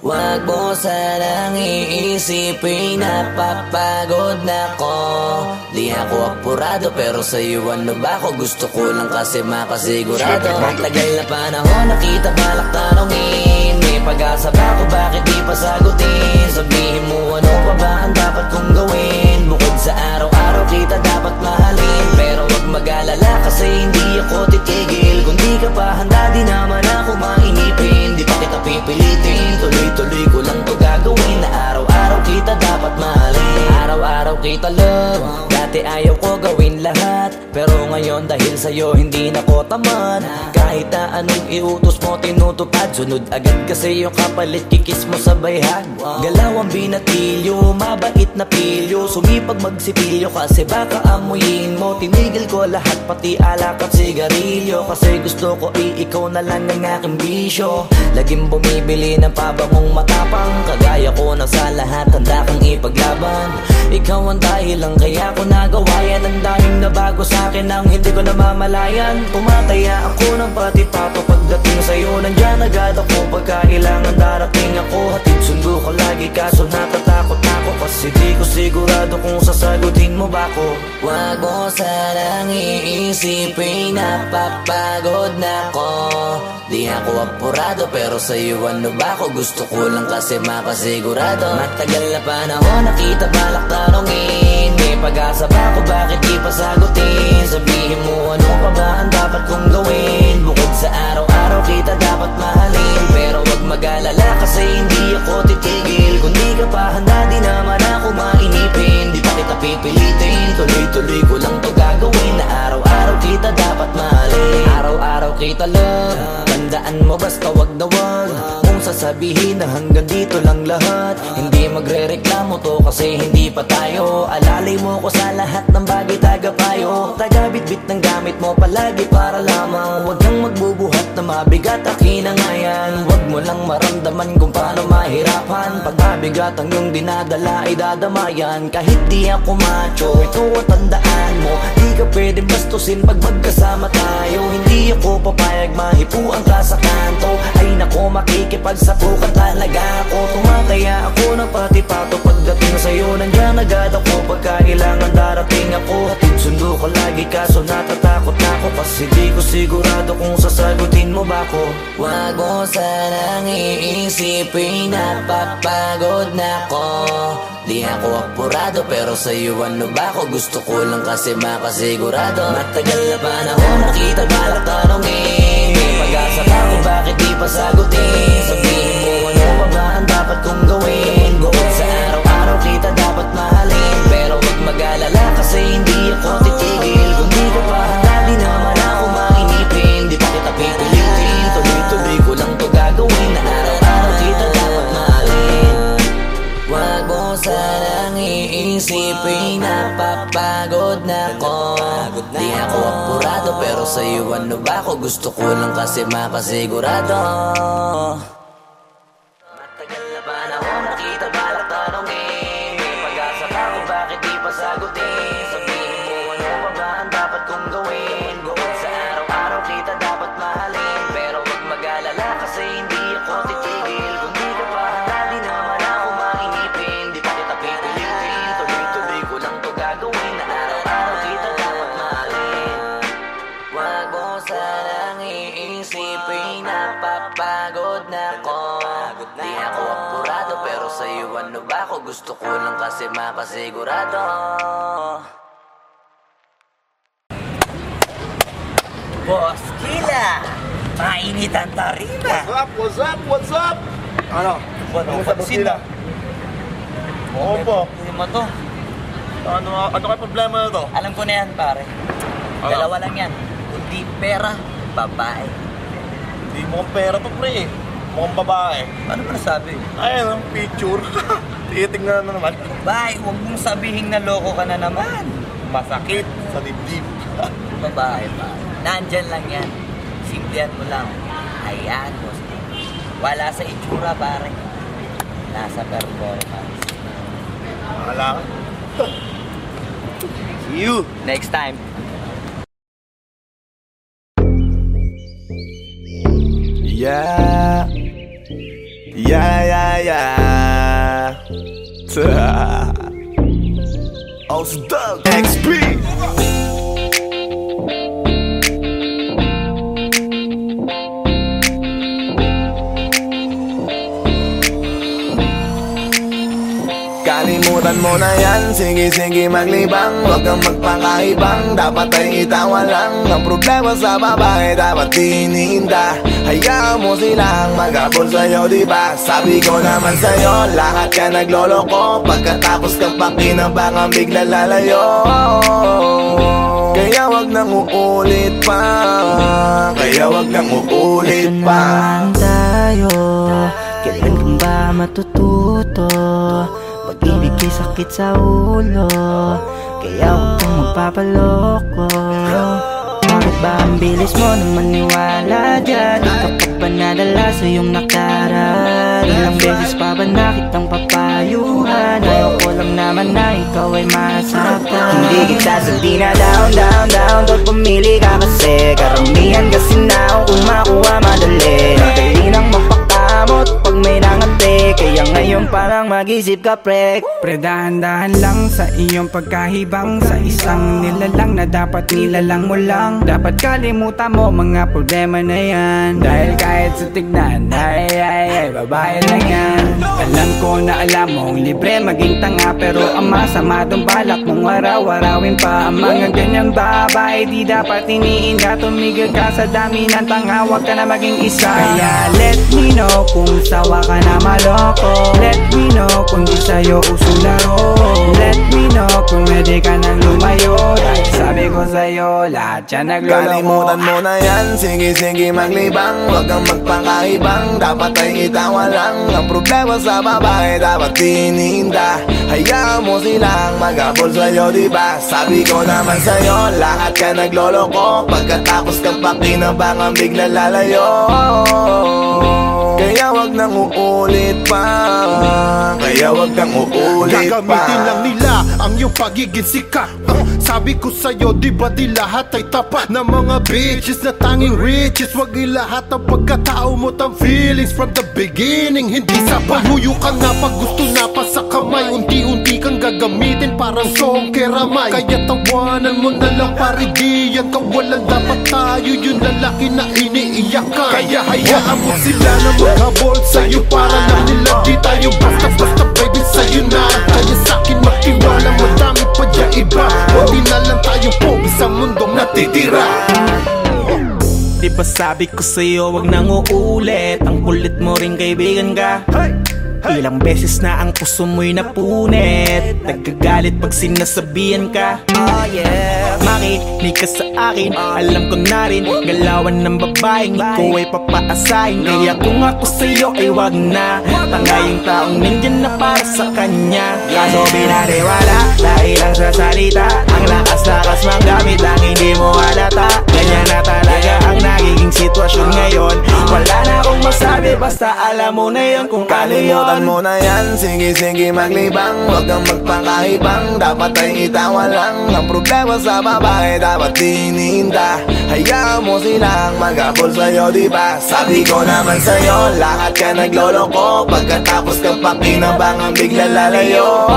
Wag mo sanang iisipin, napapagod na ko. Di ako apurado pero sa'yo ano ba ako? Gusto ko lang kasi makasigurado. Matagal na panahon nakita balak tanongin, may pag-asa ba ako, bakit di pa sagutin? Sabihin mo ano pa ba ang dapat kong gawin? Bukod sa araw-araw kita dapat mahalin, pero wag mag-alala kasi hindi ako titigil. Kung di ka pa handa di naman ako mainipin, di pa kita pipilitin, tuloy-tuloy ko lang to gagawin. Na araw-araw kita dapat mahalin, araw-araw kita love. Dati ayaw ko gawin lahat, pero ngayon dahil sa'yo hindi na ko tamad. Kahit na anong iutos mo tinutupad, sunod agad kasi yung kapalit kikis mo sa bayhan. Galaw ang binatilyo, mabait na pilyo, sumipag magsipilyo kasi baka amuyin mo. Tinigil ko lahat pati alak at sigarilyo, kasi gusto ko ikaw na lang ang aking bisyo. Laging bumibili ng pabangong matapang, kagaya ko na sa lahat handa kang ipaglaban. Ikaw ang dahilan kaya ko nagawa yan, ang daming nabago sa'kin ang hindi ko namamalayan. Tumataya ako ng pati-pato pagdating sa'yo, nandyan agad ako pagka kailangan darating ako. Hatid sundo ko lagi kaso natatakot ako, kasi di ko sigurado kung sasagutin mo ba ko. Wag mo sanang iisipin, napapagod na ko. Di ako apurado pero sa'yo ano ba ako? Gusto ko lang kasi makasigurado. Matagal na panahon nakita balak tanongin, may pag-asa ba ako, bakit di pa sagutin? Sabihin mo ano pa ba ang dapat kong gawin? Bukod sa araw-araw kita dapat mahalin, pero wag mag-alala kasi hindi ako titigil. Kung di ka pa handa di naman ako mainipin, di pa kita pipilitin, tuloy-tuloy ko lang to gagawin. Na araw-araw kita dapat mahalin, araw-araw kita love. Tandaan mo basta wag na wag kung sasabihin na hanggang dito lang lahat. Hindi magre-reklamo to kasi hindi pa tayo. Alalay mo ko sa lahat ng bagay, tagapayo. Tagabitbit ng gamit mo palagi para lamang wag kang magbubuhat na mabigat, akin na nga yan. Wag mo lang maramdaman kung paano mahirapan, pag mabigat ang iyong dinadala ay dadamayan. Kahit di ako macho, ito ang tandaan mo, di ka pwedeng bastusin pag magkasama tayo. Hindi ako papayag mahipuan ka sa kanto, ay nako makikipagsapukan talaga ako. Tumataya ako ng pati-pato pagdating sa'yo, nandyan agad ako pagka kailangan darating ako. Hatid sundo ko lagi kaso natatakot ako, kasi di ko sigurado kung sasagutin mo ba ko. Wag mo sanang iisipin, napapagod na ko. Di ako apurado pero sa'yo ano ba ako? Gusto ko lang kasi makasigurado. Matagal na panahon nakita balak tanongin, may pag-asa ba ako, bakit di pa sagutin? Sabihin mo ano pa ba ang dapat kong gawin? Bukod sa araw-araw kita dapat mahalin, pero wag mag-alala kasi hindi ako titigil. Kung di ka pa handa di naman ako mainipin, di pa kita pipilitin, tuloy-tuloy ko lang to gagawin. Na araw-araw kita dapat mahalin. Wag mo sanang iisipin, napapagod na ko. Di ako apurado pero sa'yo ano ba ako? Gusto ko lang kasi makasigurado. Matagal na panahon nakita balak tanongin, may pag-asa ba ako, bakit di pa sagutin? Sabihin mo ano pa ba ang dapat kong gawin? Bukod sa araw-araw kita dapat mahalin, pero wag mag-alala kasi hindi ako titigil. Kung di ka pa handa di naman ako mainipin, di pa kita pipilitin, tuloy-tuloy ko lang to gagawin. Na araw-araw kita dapat mahalin. Wag mo sanang iisipin, napapagod na ko. Di ako apurado pero sa'yo ano ba ako? Gusto ko lang kasi makasigurado. Boss Kila, mainit ang tarima. What's up? What's up? What's up? Ano? Ano pansin na? Oo po. Hindi mo to. Ano kayo problema na to? Alam ko na yan pare. Ano? Dalawa lang yan. Kundi pera, babae. Hindi mukhang pera to pre. Mukhang babae. Ano ba nasabi? Ayun ang picture. Titingnan na naman. Babae, huwag mong sabihin na loko ka na naman. Masakit sa dibdib. Babae pa. Nandyan lang yan. Simplihan mo lang. Ayan, boss. Wala sa itsura, pare. Nasa performance. Wala ka. See you. Next time. Yeah. Yeah. Ausdog XP. Kalimutan mo na yan, sige maglibang. Huwag kang magpakaibang, dapat ay itawa lang. Ang problema sa babae, dapat tinihinda. Hayaan mo silang mag-abol sa'yo, diba? Sabi ko naman sa'yo, lahat ka nagloloko. Pagkatapos kang pakinabangan, bigla lalayo. Kaya wag nang uulit pa. Ito naman tayo, kailan kang ba matututo? Pag-ibig ay sakit sa ulo, kaya huwag kang magpapaloko. Bakit ba ang bilis mo nang maniwala dyan? Di ka pa ba nadala sa iyong nakaraan? Ilang beses pa ba nakitang papayuhan? Ayaw ko lang naman na ikaw ay masaktan. Hindi kita sabi na down Huwag pumili ka kasi karamihan kasi na kung makuha madali. Nadali nang mapakamot pag may nangante, kaya ngayon parang mag-isip ka pre. Dahan-dahan lang sa iyong pagkahibang, sa isang nilalang na dapat nilalang mo lang. Dapat kalimutan mo mga problema na yan, dahil kahit sa tignan ay babae lang yan. Alam ko na alam mong libre maging tanga, pero ang masama dong balak mong araw-arawin pa. Ang mga ganyang babae di dapat iniinda. Tumigil ka sa dami ng tanga, wag ka na maging isa. Kaya let me know kung sawa ka na maloko. Let me know kung di sa'yo uso laro. Let me know kung pwede ka nang lumayo, dahil sabi ko sa'yo lahat yan nagloloko. Kalimutan mo na yan, sige maglibang. Huwag kang magpakaibang, dapat ay itawa lang. Ang problema sa babae, dapat tinihinda. Hayaan mo silang mag-abol sa'yo, diba? Sabi ko naman sa'yo, lahat ka nagloloko. Pagkatapos kang pakinabangan, bigla lalayo. Kaya wag nang uulit pa. Gagamitin lang nila ang iyong pagiging sikat. Sabi ko sa'yo, di ba di lahat ay tapat na mga bitches na tanging riches? Wag ilahat ang pagkatao mo tang feelings from the beginning. Hindi sapat, huyo ka na pag gusto na pa sa kamay. Unti-unti kang gagamitin parang song keramay. Kaya tawanan mo na lang pare, di yan kawalan. Dapat tayo yung lalaki na iniiyakan. Kaya hayaan mo sila na maghabol sa'yo, para lang nila di tayo basta-basta baby sa'yo na. Kaya sa'kin magtiwala, madami pa dyan iba. Hindi na lang tayo pogi sa mundong natitira. Di ba sabi ko sa'yo wag nang uulit? Ang kulit mo rin kaibigan ka. Ilang beses na ang puso mo'y napunit. Nagkagalit pag sinasabihan ka. Makinig ka sa akin, alam ko na rin galawan ng babaeng ikaw ay papaasahin. Kaya kung ako sa'yo ay wag na. Tanga yung taong nandyan na para sa kanya. Kaso binariwala dahil lang sa salita. Ang lakas-lakas mang gamit ang hindi mo halata. Ganyan na talaga ang nagiging sitwasyon ngayon. Wala na akong masabi, basta alam mo na yun kung ano yun. Kalimutan mo na yan, sige maglibang. Huwag kang magpakaibang, dapat ay itawa lang. Ang problema sa babae, dapat tinihinda. Hayaan mo silang mag-abol sa'yo, diba? Sabi ko naman sa'yo, lahat ka nagloloko. Pagkatapos kang pakinabangan, bigla lalayo.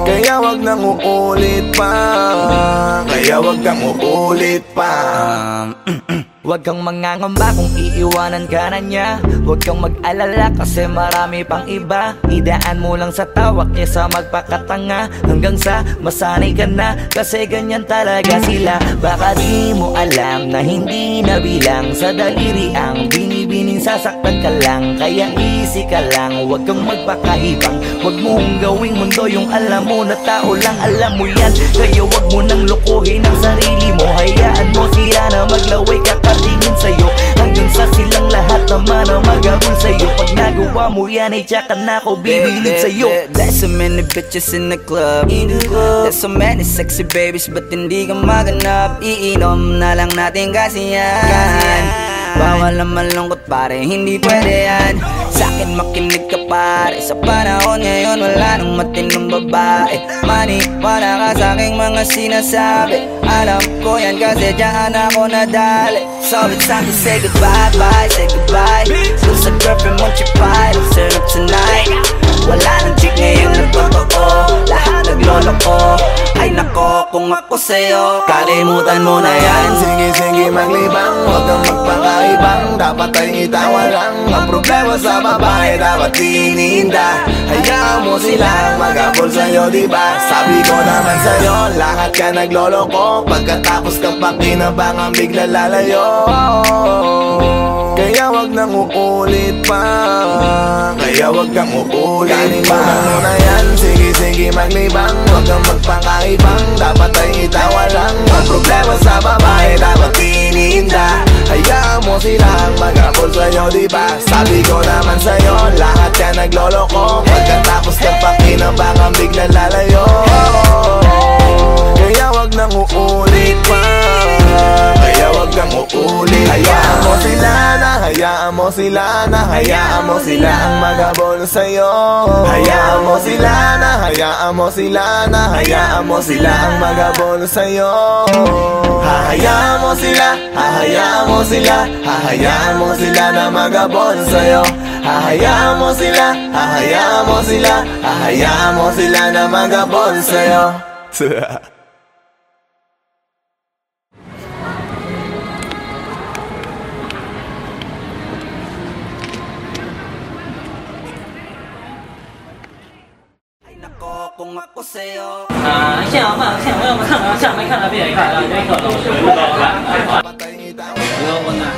Kaya wag nang uulit pa. Huwag kang mangangamba kung iiwanan ka na niya. Huwag kang mag-alala kasi marami pang iba. Idaan mo lang sa tawak niya sa magpakatanga, hanggang sa masanay ka na, kasi ganyan talaga sila. Baka di mo alam na hindi na bilang sa daliri ang binibining sasaktan ka lang. Kaya easy ka lang, huwag kang magpakahibang. Huwag mong gawing mundo yung alam mo na tao lang alam mo yan. Kaya huwag mo nang lokohin ang sarili mo. Hayaan mo sila na maglaway kakatingin sa'yo, hanggang sa silang lahat naman ang mag-abol sa'yo. Pag nagawa mo yan ay tsaka na ako bibilid sa'yo. There's so many bitches in the club. There's so many sexy babies, but hindi ka maganap. Iinom na lang natin kasi yan. Bawal na malungkot pare, hindi pwede yan. Sa'kin makinig ka pare, sa panahon ngayon wala ganong matinong babae. Maniwala ka sa aking mga sinasabi. Alam ko yan kasi diyan ako nadali. So it's time to say goodbye, bye, say goodbye. Dun sa girlfriend mo chipay, turn up tonight. Wala nang chick ngayon nagtotoo, lahat naglolo ko. Ay nako, kung ako sa'yo, kalimutan mo na yan. Sige maglibang, huwag kang magpakaibang. Dapat ay itawa lang. Ang problema sa babae dapat tininda. Hayaan mo silang mag-abol sa'yo, diba? Sabi ko naman sa'yo, lahat ka nagloloko. Pagkatapos kang pakinabangang bigla lalayo. Kaya wag nang uulit pa, kaya wag kang uulit pa. Kalimutan mo na yan, sige maglibang. Huwag kang magpakaibang, dapat ay itawa lang. Ang problema sa babae dapat tininda. Hayaan mo silang mag-abol sa'yo, diba? Sabi ko naman sa'yo, lahat ka nagloloko. Pagkatapos kang pakinabangang bigla lalayo. Kaya wag nang uulit pa, kaya wag kang uulit. Hayaan mo sila na, hayaan mo sila na, hayaan mo sila ang mag-abol sa'yo. Hayaan mo sila na, hayaan mo sila na, hayaan mo sila ang mag-abol sa'yo. Hahayaan mo sila, hahayaan mo sila, hahayaan mo sila na mag-abol sa'yo. Hahayaan mo sila, hahayaan mo sila, hahayaan mo sila na mag-abol sa'yo. Kung ako sa'yo, 现在我们看到下面看到别人看到这个老师不高了，不要问啊。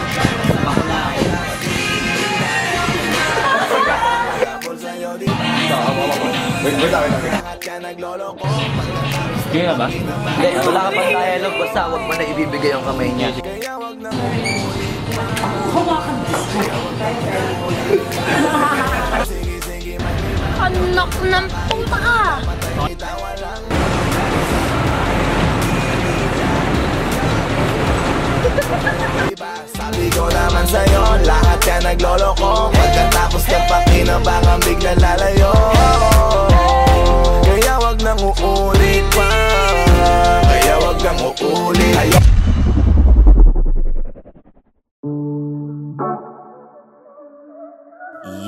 Kaya ba? Hindi, wala ka pang dialogue, basta wag mo na ibibigay yung kamay niya. Anak ng puta ka! Sabi ko naman sa'yo, lahat ka nagloloko. Pagkatapos kang pakinabangang bigla lalayo. Kaya wag nang uulit pa, kaya wag kang uulit.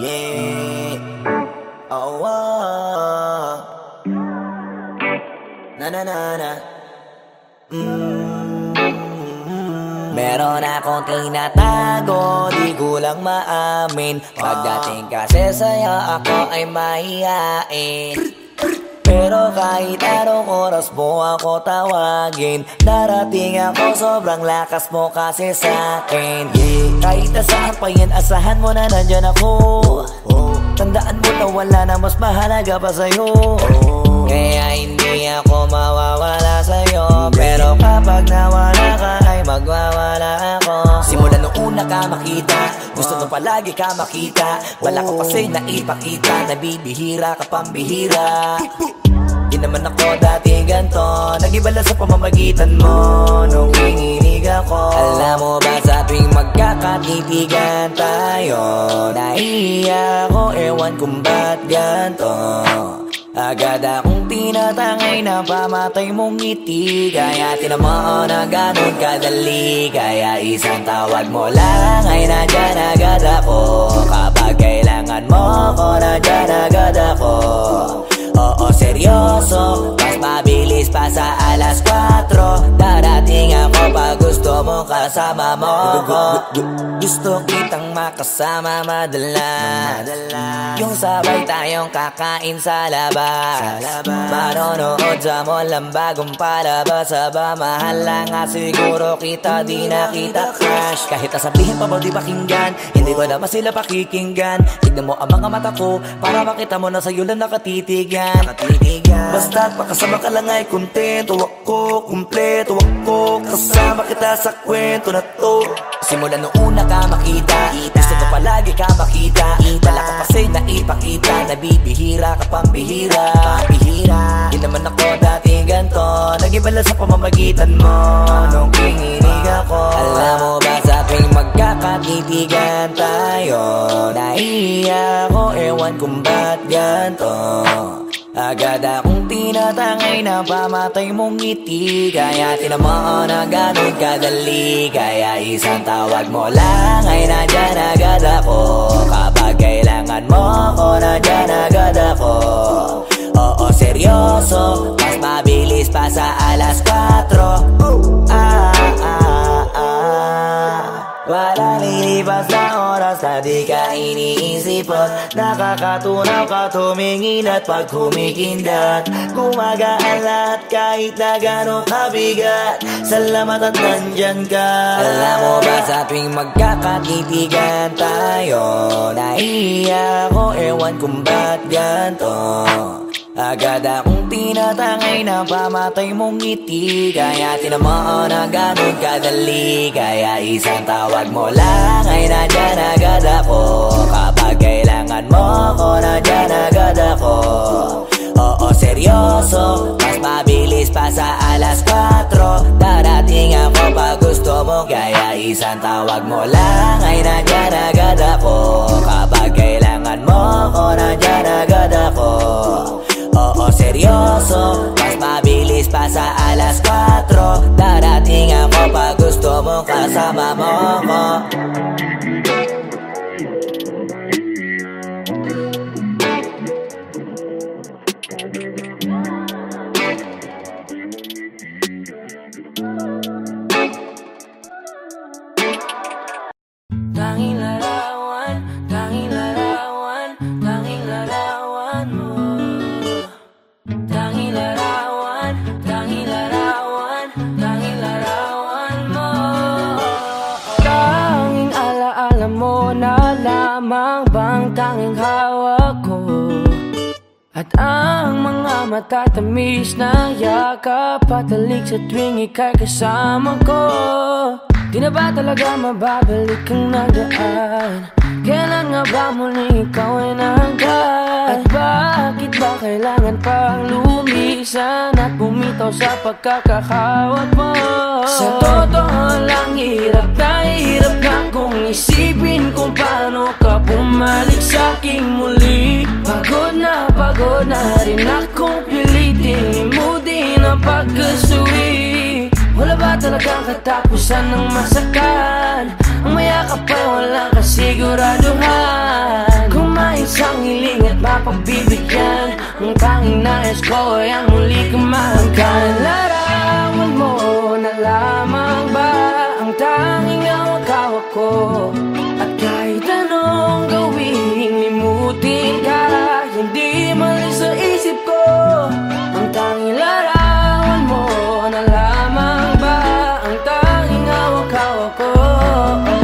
Yeah. Oh, oh. Na na na na. Meron akong tinatago, di ko lang maamin. Pagdating kasi sa'yo, ako ay mahihain. Pero kahit anong oras mo ako tawagin, darating ako, sobrang lakas mo kasi sa'kin. Kahit nasaan pa yan, asahan mo na nandyan ako. Tandaan mo na wala na mas mahalaga pa sa'yo. Kaya hindi ako mawawala sa'yo. Pero kapag nawala ka ay magwawala ako. Simula nung una ka makita, gusto mo palagi ka makita. Wala ko kasi naipakita, nabibihira ka pambihira. Di naman ako dati ganto, nag-iba sa pamamagitan mo nung kininig ako. Alam mo ba sa tuwing magkakatitigan tayo, nahiya ako, ewan kung ba't ganto. Agad akong tinatangay na pamatay mong ngiti. Kaya tinamaan na ganun kadali. Kaya isang tawag mo lang ay nandyan agad ako. Kapag kailangan mo ko, nandyan agad ako. Oo, seryoso, mas mabilis pa sa alas 4. Darating ako pag gusto mo kasama mo ko. Gusto kitang makasama madalas, yung sabay tayong kakain sa labas, manonood sa mall ang bagong palabas. Aba, mahal lang nga siguro kita, di na kita crush. Kahit nasabihin pa mo di pakinggan, hindi ko naman sila pakikinggan. Tignan mo ang mga mata ko, para makita mo na sa'yo lang nakatitigan. Basta't makasama ka lang ay kontento ako, kumpleto ako. Kasama kita sa kwento na to. Simula nung una ka makita, gusto ko palagi ka makita. Wala ko kasi naipakita, nabibihira ka pambihira. Di naman ako dati ganto, nag-iba lang sa pamamagitan mo nung kininig ako. Alam mo ba sa tuwing magkakatitigan tayo, nahiya ako, ewan kung ba't ganto. Agad akong tinatangay na pamatay mong ngiti. Kaya tinamaan na ganun kadali. Kaya isang tawag mo lang ay nandyan agad ako. Kapag kailangan mo ako, nandyan agad ako. Oo, seryoso, mas mabilis pa sa alas 4. Walang lilipas na oras na di ka iniisip at nakakatunaw ka tumingin at pag humikindat gumagaan lahat kahit na gano'ng kabigat. Salamat at nandyan ka. Alam mo ba sa tuwing magkakatitigan tayo, naiiyak ako, ewan kung ba't ganto. Agad akong tinatangay na pamatay mong ngiti. Kaya tinamaan na ganun kadali. Kaya isang tawag mo lang ay nandyan agad ako. Kapag kailangan mo ako, nandyan agad ako. Oo, seryoso, mas mabilis pa sa alas 4. Darating ako pag gusto mo. Kaya isang tawag mo lang ay nandyan agad ako. Kapag kailangan mo ako, nandyan agad ako. Oo, seryoso, mas mabilis pa sa alas 4. Darating ako pag gusto mo, kasama mo ako. Tanging larawan, tanging larawan, tanging larawan mo. Tanging larawan, tanging larawan, tanging larawan mo. Tanging alaala mo na lamang bang tanging hawak ko. At ang mga matatamis na yakap patalik sa tuwing ika'y kasama ko. Di na ba talaga mababalik ang nagaan? Kailan nga ba muli ikaw ay nanggat? At bakit ba kailangan pang lumisan at bumitaw sa pagkakahawak mo? Sa totoo lang hirap na kung isipin kung paano ka bumalik sa'king muli. Pagod na rin akong pilitin limutin ang pagkasuwi. Wala ba talagang katapusan ng masakan? Ang mayakap ay walang kasiguraduhan. Kung may isang hiling at mapagbibigyan, ang tanging nais ko ay ang muli kang mahanggan. Larawan mo na lamang ba ang tanging hawak-hawak ko? At kahit anong gawing limutin ka, hindi malis sa isip ko. Ang tanging larawan mo na lamang ba ang tanging hawak-hawak ko.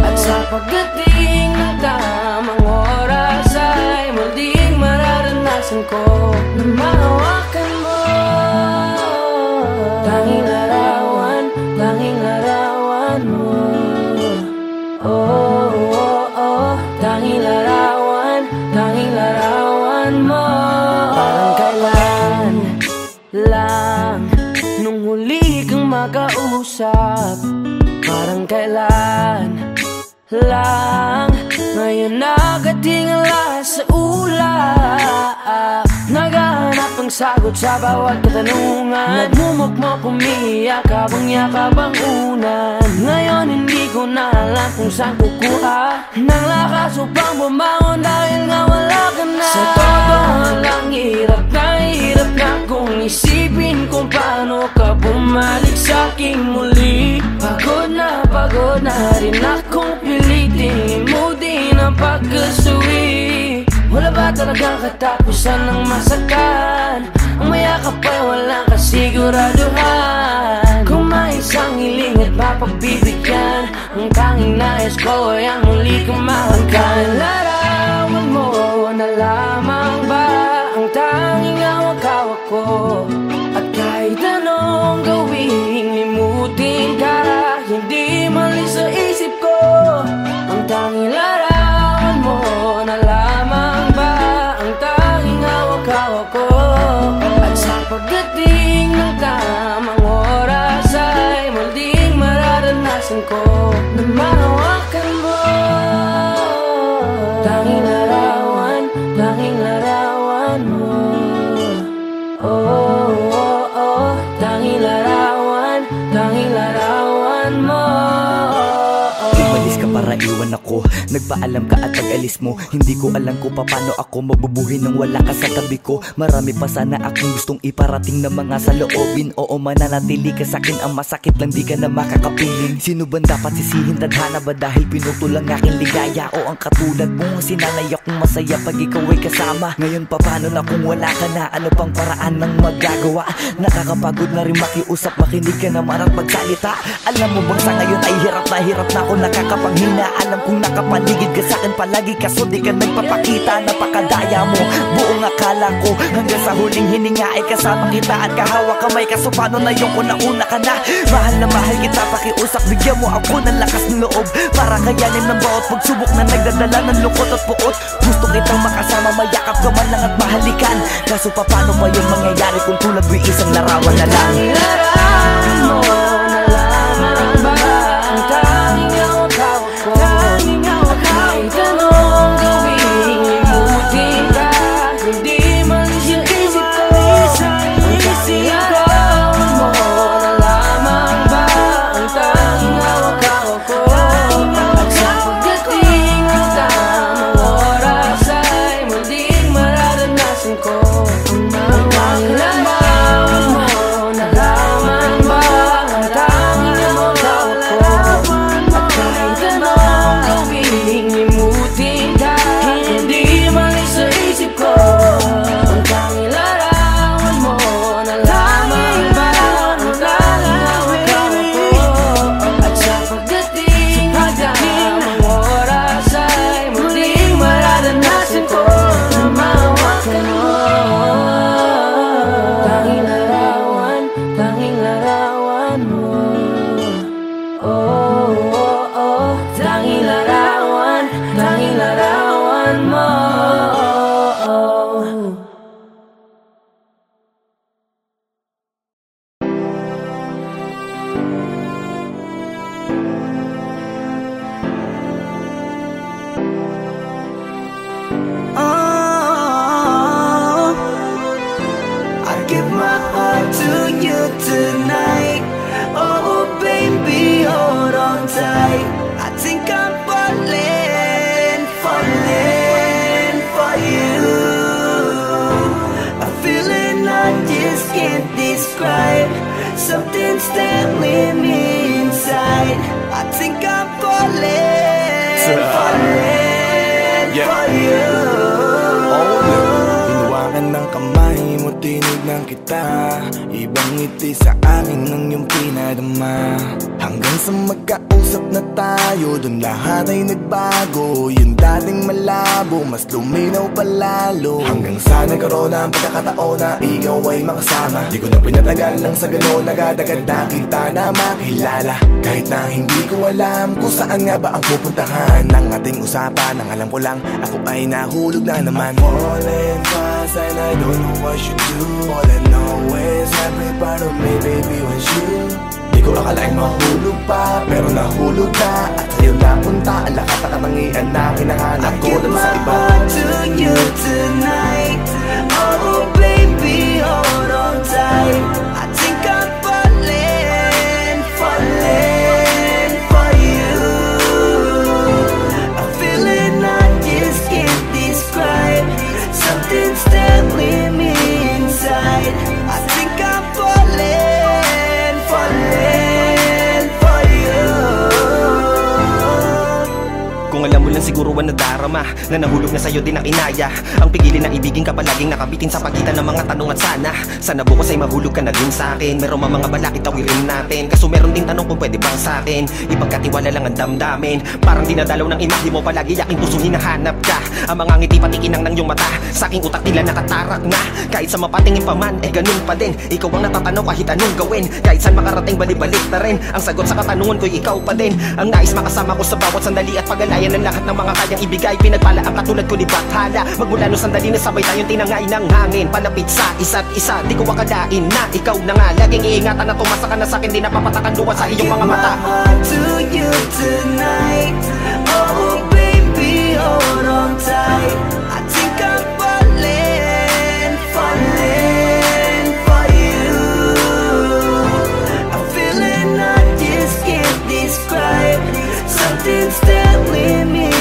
At sa pagdating ng tamang oras ay muling mararanasan ko na mahawakan mo. Tanging larawan, tanging larawan mo. Oh, oh, oh, tanging larawan, tanging larawan mo. Parang kailan lang nung huli kang makausap. Parang kailan lang ngayon nakatingala sa ulap. Naghahanap ng sagot sa bawat katanungan. Nagmumukmok umiiyak habang yakap ang unan. Ngayon hindi ko na alam kung saan kukuha ng lakas upang bumangon dahil nga wala ka na. Sa totoo lang hirap na kung isipin kung paano ka bumalik sa'king muli. Pagod na rin akong pilitin limutin ang pagkasuwi. Wala ba talagang katapusan ng masakan? Ang mayakap ay walang kasiguraduhan. Kung may isang hiling at mapagbibigyan, ang tanging nais ko ay ang muli kang mahanggan. Larawan mo na lamang ba ang tanging hawak-hawak ko? At kahit anong gawing limutin ka, hindi malis sa isip ko. Ang tanging larawan mo na lamang ba ang tanging hawak-hawak ko. At sa pagdating ng tamang oras ay muling mararanasan ko na mahawakan mo. ko. Nagpaalam ka at pag-alis mo, hindi ko alam kung paano ako mabubuhay nang wala ka sa tabi ko. Marami pa sana akong gustong iparating na mga saloobin. Oo, mananatili ka sa'kin, ang masakit lang di ka na makakapiling. Sino ba dapat sisihin? Tadhana ba dahil pinutol ang aking ligaya? O ang katulad mo, sinanay akong masaya pag ikaw ay kasama. Ngayon pa paano na kung wala ka na? Ano pang paraan ng magagawa? Nakakapagod na rin makiusap, makinig ka naman at magsalita. Alam mo bang sa ngayon ay hirap na ako nakakapanghina. Alam kong nakapaligid ka sa'kin palagi, kaso di ka nagpapakita. Napakadaya mo, buong akala ko hanggang sa huling hininga ay kasama kita at kahawak kamay. Kaso paano na yung una ka na? Mahal na mahal kita, pakiusap, bigyan mo ako ng lakas ng loob para kayanin ng bawat pagsubok na nagdadala ng lungkot at puot. Gusto kitang makasama, mayakap ka man lang at mahalikan. Kaso paano pa yung mangyayari kung tulad mo isang larawan na lang? Larawan mo na lamang ba ang tanging hawak ko? May tanong gawing limutin ka, hindi man siya isip ko. Ang larawan mo na lamang ba ang tanging hawak ko? At sa pagdating ng tamang oras ay muling mararanasan ko ang mga larawan mo na lamang ba ang tanging hawak ko? At kahit anong gawing limutin ka, hindi man sa isip ko. Ang tanging larawan mo na lamang ba ang tanging hawak ko? At sa pagdating ng tamang oras ay muling mararanasan ko na mahawakan mo. Tanging larawan mo. Oh, oh, oh. Tanging larawan mo. I give my heart to you tonight. Oh baby, hold on tight. I think I'm falling for you. A feeling I just can't describe. Something's telling me inside. I think I'm falling for you. Hinawakan ng kamay mo, tinignan kita. Ibang ngiti sa akin ng iyong pinadama. Hanggang sa magkausap na tayo, dun lahat ay nagbago. Yung dating malabo, mas luminaw palalo. Hanggang sa nagkaroon na ang pagkakataon na ikaw ay makasama. Di ko na pinatagal lang sa gano'n, nagadagad na kita na makilala. Kahit na hindi ko alam kung saan nga ba ang pupuntahan ng ating usapan. Ang alam ko lang, ako ay nahulog na naman. I'm falling fast and I don't know what you do. All I know is every part of me, baby, was you. Di ko akalaing mahulog pa, pero nahulog na. At sa'yo napunta, ang lakas na katangian na kinahanap ko dun sa iba. I give my heart to you tonight. Oh baby, hold on tight. I think I'm falling for you. A feeling I just can't describe. Something's telling me inside. I think I'm falling for you. Kung alam mo lang siguro ang nadarama, na nahulog na sa'yo din ang inaya. Ang pigilin na ibigin ka palaging nakabitin sa pagitan ng mga tanong at sana bukas ay mahulog ka na din sa'kin. Meron mga balakid tawirin natin, kaso meron ding tanong kung pwede bang sa'kin ipagkatiwala lang ang damdamin. Parang dinadalaw ng imahe mo, palagi aking pusong hinahanap ka. Ang mga ngiti patikinang ng iyong mata, sa aking utak nila nakatarak na. Kahit sa mapatingin pa man, ganun pa din. Ikaw ang natatanaw kahit anong gawin. Kahit saan makarating, balibalik na rin. Ang sagot sa katanungan ko'y ikaw pa din. Ang nais makasama ko sa bawat sandali at pagalayan ng lahat ng mga kayang ibigay. Pinagpala ang katulad ko ni Bathala. Magmula no sandali na sabay tayong tinangay ng hangin. Palapit sa isa't isa, di ko akalain na ikaw na nga. Laging iingatan na tumasa ka na sa'kin, di napapatakan luwa sa iyong mga mata. I give my heart to you tonight. Oh baby, hold on tight. I think I'm falling for you. A feeling I just can't describe. Something's telling me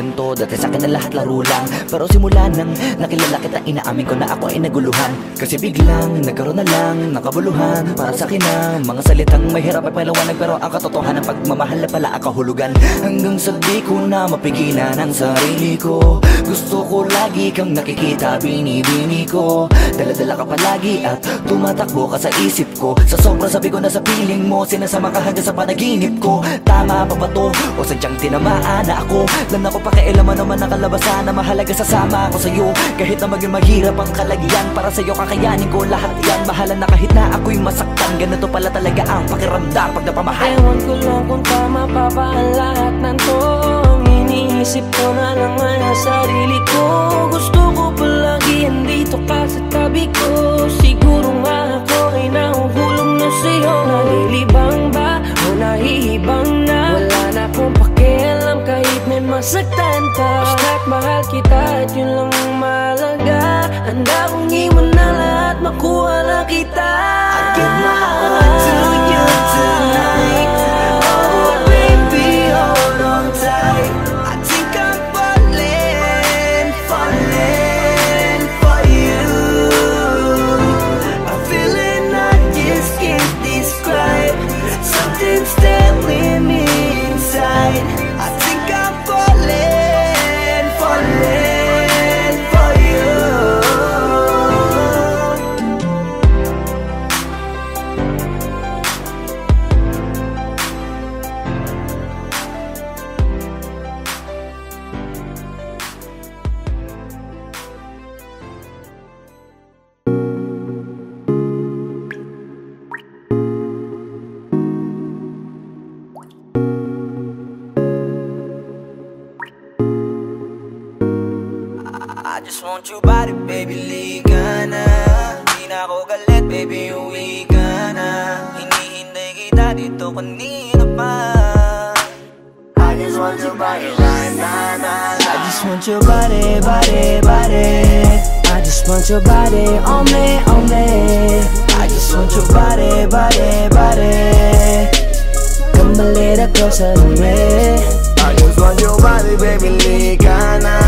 ganito. Dati sa'kin na lahat laro lang, pero simula nang nakilala kita, inaamin ko na ako ay naguluhan. Kasi biglang nagkaroon na lang ng kabuluhan. Para sa'kin ang mga salitang mahirap ay paliwanag, pero ang katotohanan pagmamahal na pala ang kahulugan. Hanggang sa di ko na mapigilan ang sarili ko, gusto ko lagi kang nakikita, binibini ko. Dala-dala ka palagi at tumatakbo ka sa isip ko. Sa sobrang sabi ko na sa piling mo, sinasama ka hanggang sa panaginip ko. Tama pa ba to? O sadyang tinamaan na ako? Lan ako pakialaman naman ang kalabasan na mahalaga, sasama ako sa'yo. Kahit na maging mahirap ang kalagyan, para sa'yo kakayanin ko lahat yan. Bahala na kahit na ako'y masaktan, ganito pala talaga ang pakiramdam pag napamahal. Ewan ko lang kung tama pa ba ang lahat ng to. Iniisip ko na lang ang sarili ko. Gusto ko palagi andito ka sa tabi ko. Siguro nga ako ay nahuhulog na sa'yo. Nalilibang ba o nahihibang na? Wala na akong pakialam kahit may masaktan ka. Basta't mahal kita at yun lang ang mahalaga. Handa kong iwan na lahat, makuha lang kita. I give my heart to you tonight. Oh baby, hold on tight. I think I'm falling, falling for you. A feeling I just can't describe. Something's telling me inside. I think I'm falling, falling for you. I just want your body, baby, liga na. Di na ako galit, baby, uwi ka na. Hinihintay kita dito kanina pa. I just want your body right now, I just want your body, body, body. I just want your body on me, on me. I just want your body, body, body. Come a little closer to me. I just want your body, baby, liga na.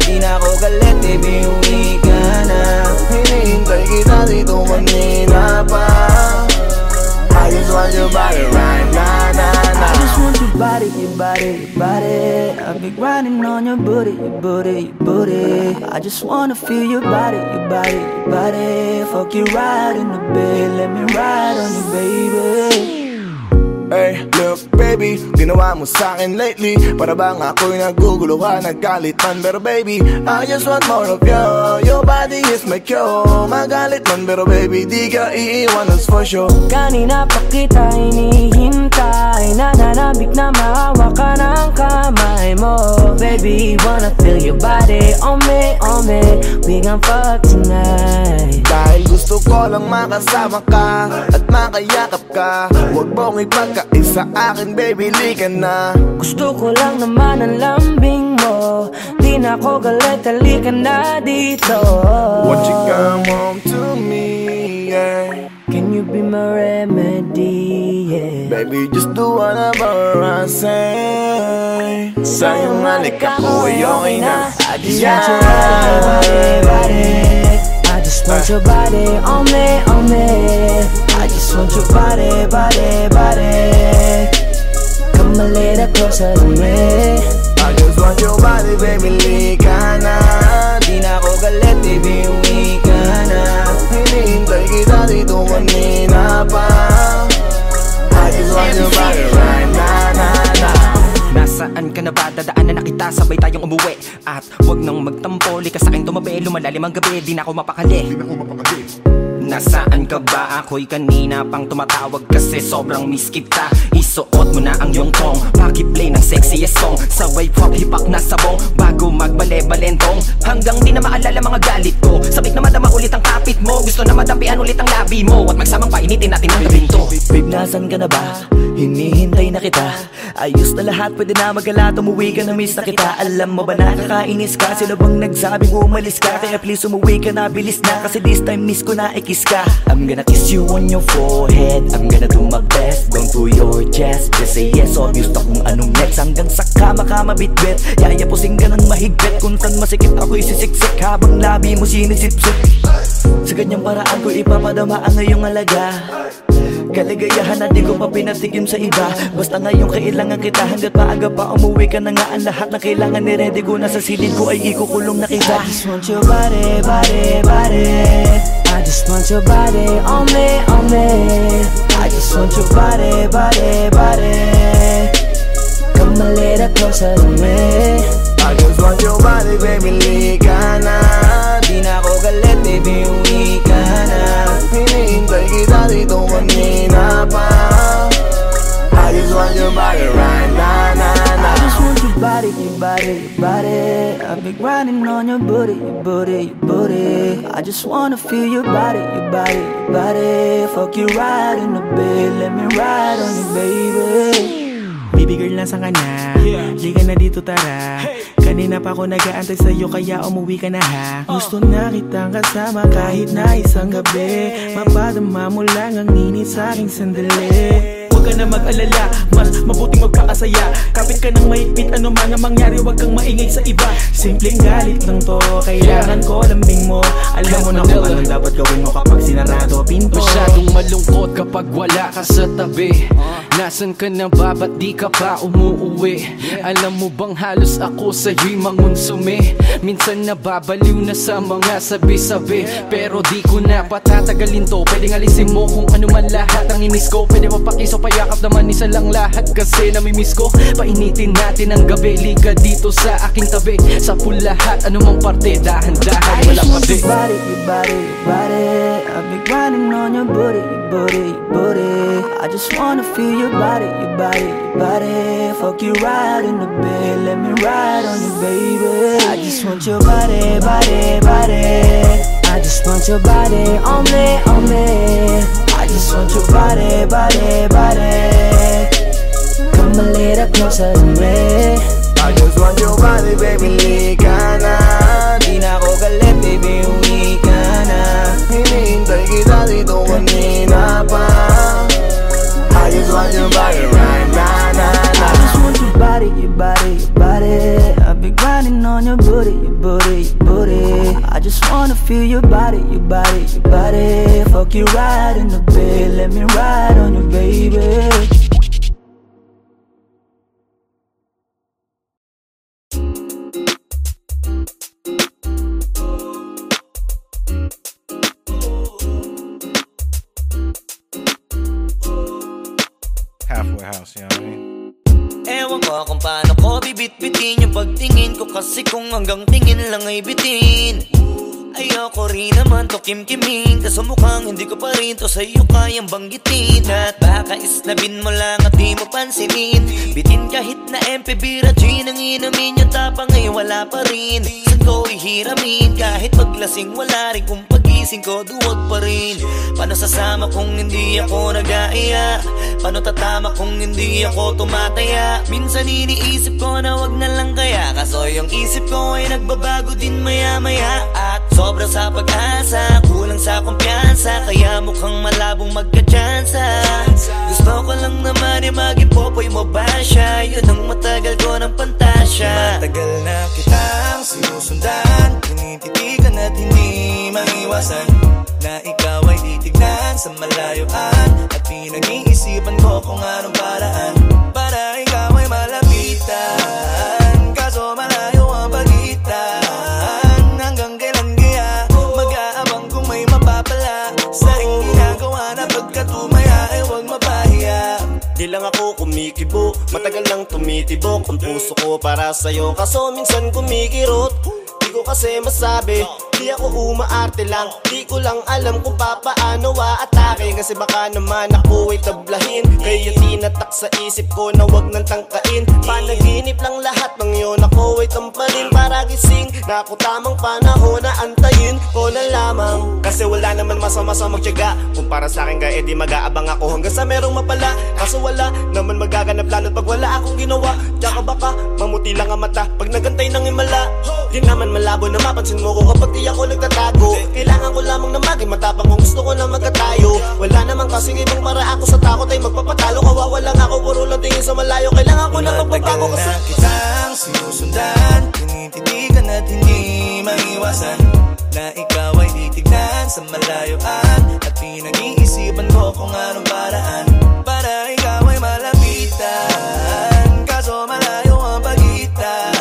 Di na ako galit, baby, uwi ka na. Hinihintay kita dito kanina pa. I just want your body right now, I just want your body, your body, your body. I've been grinding on your booty, your booty, your booty. I just wanna feel your body, your body, your body. Fuck you right in the bed, let me ride on you, baby. Hey, look baby, ginawa mo sa'kin lately. Para bang ako'y naguguluhan, naggalit man. Pero baby, I just want more of you. Your body is my cure. Magalit man pero baby, di ka iiwan, that's for sure. Kanina pa kita hinihintay, nananabik na mahawa ka ng kamay mo. Baby, wanna feel your body on me, on me. We gon' fuck tonight. Dahil gusto ko lang makasama ka at makayakap ka. Huwag mong ipagkaisa akin, baby, liga na. Gusto ko lang naman ang lambing mo. Di na ako galit, halika na dito. Won't you come home to me, yeah. Can you be my remedy, yeah. Baby, just do whatever I say. Sa'yong halika ko ay okay na. I just want your body, body. I just want your body on me, on me. I just want your body, body, body. Come a little closer to me. I just want your body, baby, liga na. Di na ako galit, baby, uwi ka na. Hinihintay kita dito kanina pa. I just want your body right now. Nasaan ka na ba? Dadaanan na kita, sabay tayong umuwi. At wag nang magtampo, likas sa'kin tumabi. Lumalalim ang gabi, di na ako mapakali. Nasaan ka ba? Ako'y kanina pang tumatawag kasi sobrang miss kita. Isuot mo na ang iyong tong, pakiplay ng sexiest song. Sabay pop hipak na sabong, bago magbale-balentong. Hanggang di na maalala mga galit ko. Sabik na madama ulit ang kapit mo. Gusto na madampian ulit ang labi mo. At magsamang painitin natin ang gabing to. Babe, nasan ka na ba? Hinihintay na kita. Ayos na lahat, pwede na magala, umuwi ka na, miss na kita. Alam mo ba nakakainis ka? Sino bang nagsabing umalis ka? Kaya please umuwi ka na, bilis na, kasi this time miss ko na i-kiss ka. I'm gonna kiss you on your forehead, I'm gonna do my best, going to your chest. Just say yes, obvious na kung anong next. Hanggang sa kama ka mabitbit, yayapusing ka ng mahigpit. Kung saan masikip ako isisiksik, habang labi mo sinisipsip. Sa ganyang paraan ko ipapadama ang ngayong alaga. Kaligayahan na di ko pa pinatikim sa iba. Basta ngayon kailangan kita, hanggat maaga pa umuwi ka na nga. Ang lahat na kailangan ni-ready ko na sa silid ko ay ikukulong na kita. I just want your body, body, body. I just want your body on me, on me. I just want your body, body, body. Come a little closer to me. I just want your body, baby, lika na. Di na ako galit, baby, uwi ka na. Hinihintay kita dito kanina pa. I just want your body right now, I just want your body, your body, your body. I've been grinding on your booty, your booty, your booty. I just wanna feel your body, your body, your body. Fuck you right in the bed, let me ride on you, baby. Baby girl, nasan ka na? Liga na dito, tara. Kanina pa ako nag-aantay sa'yo, kaya umuwi ka na ha. Gusto na kitang kasama kahit na isang gabi. Mapadama mo lang ang init sa'king sandali. Huwag ka na mag-alala, mas mabuting magpakasaya. Kapit ka ng mahigpit, ano man ang mangyari, huwag kang maingay sa iba. Simpleng galit lang to, kailangan ko lambing mo. Alam mo na kung anong dapat gawin mo kapag sinarado pinto. Masyadong malungkot kapag wala ka sa tabi. Nasaan ka na ba, ba't di ka pa umuuwi? Alam mo bang halos ako sa'yo'y mangonsume. Minsan nababaliw na sa mga sabi-sabi, pero di ko na patatagalin to. Pwedeng alisin mo kung ano man lahat ang imiss ko. Pwede mapakiso, payakap naman, isa lang lahat kasi namimiss ko. Painitin natin ang gabi, liga dito sa aking tabi. Sa full lahat, anumang parte, dahan-dahan, wala pa di. Your body, your body, your body. I've been grinding on your booty, your booty, your booty. I just wanna feel your body, your body, your body. Fuck you right in the bed, let me ride on you, baby. I just want your body, body, body. I just want your body on me, on me. I just want your body, body, body. Come a little closer to me. I just want your body, baby, lika na. Di na ako galit, baby, uwi ka na. Hinihintay kita dito kanina pa. I just want your body right now, I just want your body, your body, your body. I've been grinding on your booty, your booty, your booty. I just wanna feel your body, your body, your body. Fuck you right in the bed, let me ride on you, baby. Halfway house, you know what I mean? Ewan ko kung paano ko bibit-bitin yung pagtingin ko, kasi kung hanggang tingin lang ay bitin. Ayoko rin naman to kim-kimin, kaso mukhang hindi ko pa rin to sa'yo kayang banggitin. At baka isnabin mo lang at di mo pansinin. Bitin kahit na MP Bira Gin ang inamin, yung tapang ay wala pa rin. Saan ko ihiramin, kahit paglasing wala rin, kung pagising ko duwag pa rin. Paano sasama kung hindi ako nag-aaya? Paano tatama kung hindi ako tumataya? Minsan iniisip ko na wag na lang kaya, kaso yung isip ko ay nagbabago din maya-maya. At sobra sa pag-asa, kulang sa kumpiyansa, kaya mukhang malabong magka-tsansa. Gusto ko lang naman ay mag-ipopoy mo ba siya? Yun ang matagal ko ng pantasya. Matagal na kitang sinusundan, tinititigan at hindi maiwasan na ikaw ay titignan sa malayuan. At pinag-iisipan ko kung anong paraan para ikaw ay malapitan. Kaso malayo ang pagitan. Hanggang kailan kaya mag-aabang kung may mapapala sa iyong ginagawa na pagkatumaya ay huwag mapahiya. Di lang ako kumikibo, matagal lang tumitibok ang puso ko para sa'yo, kaso minsan kumikirot. di ko kasi masabi. Di ako umaarte lang, di ko lang alam kung papaano aatake. Kasi baka naman ako ay tablahin, kaya tinatak sa isip ko na wag nang tangkain. Panaginip lang lahat ng yun, ako ay tampalin para gising. Na ako tamang panahon na antayin ko na lamang. Kasi wala naman masama sa magtiyaga. Kung para sa akin kaya di mag-aabang ako hanggang sa merong mapala. Kaso wala naman magaganap lalo't pag wala akong ginawa. Tsaka baka mamuti lang ang mata pag nagantay ng himala. Di naman malabo na mapansin mo ko kapag di ako nagtatago. Kailangan ko lamang na maging matapang kung gusto ko na magkatayo. Wala naman kasing ibang para ako sa takot ay magpapatalo. Kawawa lang ako, puro lang tingin sa malayo. Kailangan ko na magbabago kasi kitang sinusundan, tinititigan at hindi maiwasan na ikaw ay titignan sa malayuan. At pinag-iisipan ko kung anong paraan para ikaw ay malapitan. Kaso malayo ang pagitan.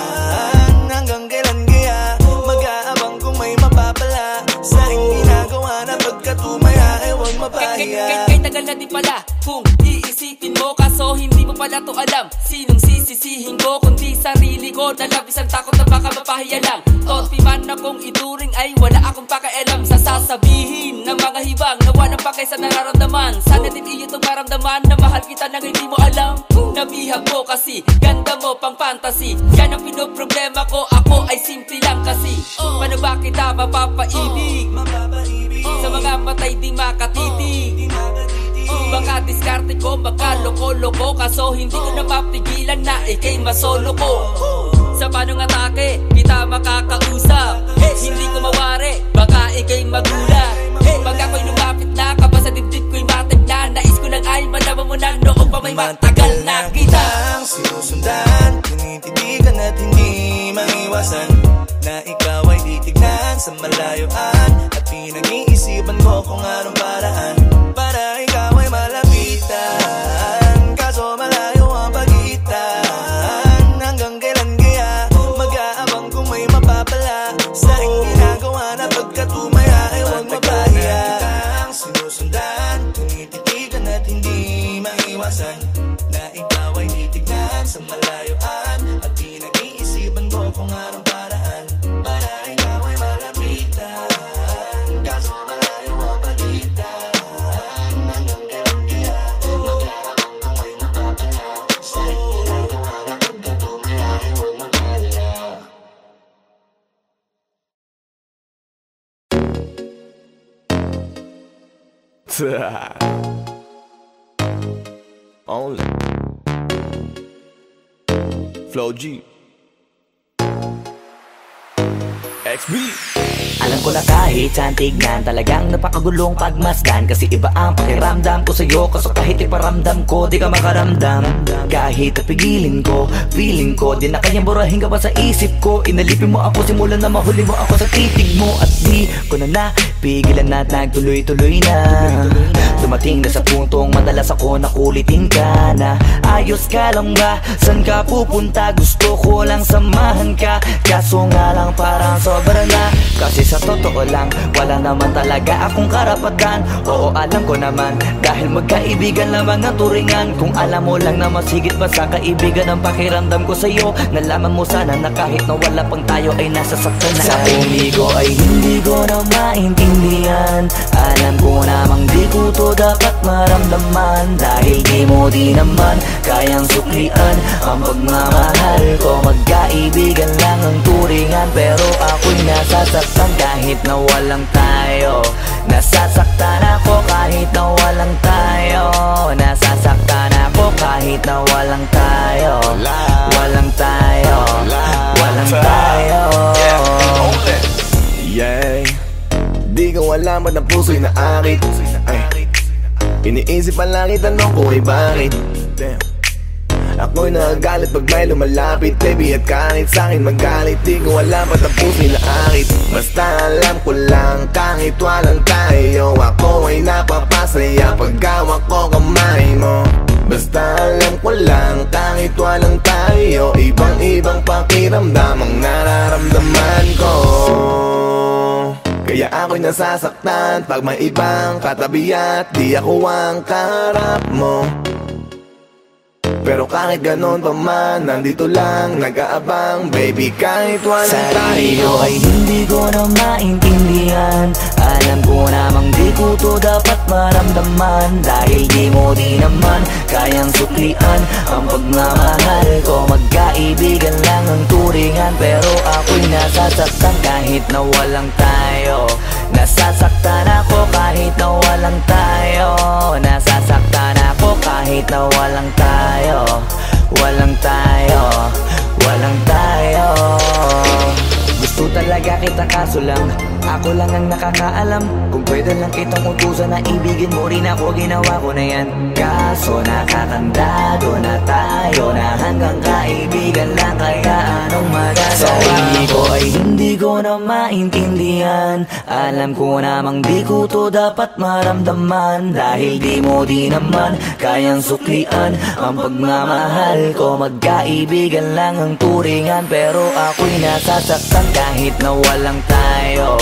Hanggang kailan kaya mag-aabang kung may mapapala sa aking ginagawa na pagkatumaya ay huwag mapahiya. Kay tagal na di pala kung iisipin mo, kaso hindi mo pala to alam. Sinong sisisihin ko kundi sarili ko, na labis ang takot na baka mapahiya lang. Toti man akong ituring ay wala akong pakialam sa sasabihin ng mga hibang na walang pakay sa nararamdaman. Sana din iyo itong maramdaman na mahal kita nang hindi mo alam. Nabihag mo kasi, ganda mo pang fantasy. Yan ang pinoproblema ko, ako ay simple lang kasi. Paano ba kita mapapaibig? Sa mga matay di makatitig. Baka diskarte ko, baka loko-loko, kaso hindi ko na mapigilan na ikay masolo ko. Sa panong atake, kita makakausap. Hindi ko mawari, baka ikay magulat. Pag ako'y lumapit na, kaba sa dibdib ko'y matignan. Nais ko lang ay malaman mo na noong pa may matagal na kita. Sinusundan, tinititigan at hindi maiwasan na ikaw ay titignan sa malayuan. At pinag-iisipan ko kung anong paraan para ikaw ay malapitan. Kaso malayo ang pagitan. Hanggang kailan kaya mag-aabang kung may mapapala sa aking ginagawa na pagkatumaya ay huwag mapahiya. Sinusundan, tinititigan at hindi maiwasan na ikaw ay titignan sa malayuan. At pinag-iisipan ko kung anong paraan para ikaw ay malapitan. Kaso malayo ang pagitan. Hanggang kailan kaya mag-aabang kung may mapapala sa aking ginagawa na pagkatumaya ay huwag mapahiya. Only Flow G XB. Alam ko na kahit saan tignan, talagang napakagulong pagmasdan. Kasi iba ang pakiramdam ko sa'yo, kaso kahit iparamdam ko, di ka makaramdam. Kahit napigilin ko, feeling ko, di na kayang burahin ka pa sa isip ko. Inalipin mo ako, simulan na mahuli mo ako sa titig mo. At di ko na napigilan na nagtuloy-tuloy na. Dumating na sa puntong madalas ako nakulitin ka na. Ayos ka lang ba? San ka pupunta? Gusto ko lang samahan ka, kaso nga lang parang sobra na. Kasi sa totoo lang, wala naman talaga akong karapatan. Oo, alam ko naman, dahil magkaibigan lamang ang turingan. Kung alam mo lang na masigit pa sa kaibigan ang pakiramdam ko sa'yo, nalaman mo sana na kahit na wala pang tayo ay nasasaktan na. Sa pumigo ay hindi ko na maintindihan. Alam ko namang di ko to dapat maramdaman, dahil di mo di naman kayang suklian ang pagmamahal ko. Magkaibigan lang ang turingan, pero ako'y nasasaktan kahit na walang tayo. Nasasaktan ako kahit na walang tayo. Nasasaktan ako kahit na walang tayo. Walang tayo. Walang tayo. Yeah. Di ko alam ba't ang puso'y naakit. Iniisip ang langit, tanong ko ay bakit. Ako'y nagagalit pag may lumalapit, baby, at kahit sa'kin magalit. Di ko alam ba't ang puso'y naakit. Basta alam ko lang kahit walang tayo, ako ay napapasaya pag hawak ko kamay mo. Basta alam ko lang kahit walang tayo, ibang-ibang pakiramdam ang nararamdaman ko. Kaya ako'y nasasaktan pag may ibang katabi at di ako ang kaharap mo. Pero kahit ganon pa man, nandito lang, nag-aabang. Baby, kahit walang sarili tayo ko ay hindi ko na maintindihan. Alam ko namang di ko to dapat maramdaman. Dahil di mo di naman kayang suklian ang pagmamahal ko. Magkaibigan lang ang turingan, pero ako'y nasasaktan kahit na walang tayo. Nasasaktan ako kahit na walang tayo. Nasasaktan ako kahit na walang tayo. Walang tayo, walang tayo. Gusto talaga kita kaso lang ako lang ang nakakaalam. Kung pwede lang kitang utusan na ibigin mo rin ako, ginawa ko na yan. Kaso nakatandado na tayo na hanggang kaibigan lang, kaya anong magagawa? Sarili ko ay hindi ko na maintindihan. Alam ko namang di ko to dapat maramdaman. Dahil di mo di naman kayang suklian ang pagmamahal ko. Magkaibigan lang ang turingan, pero ako'y nasasaktan kahit na walang tayo.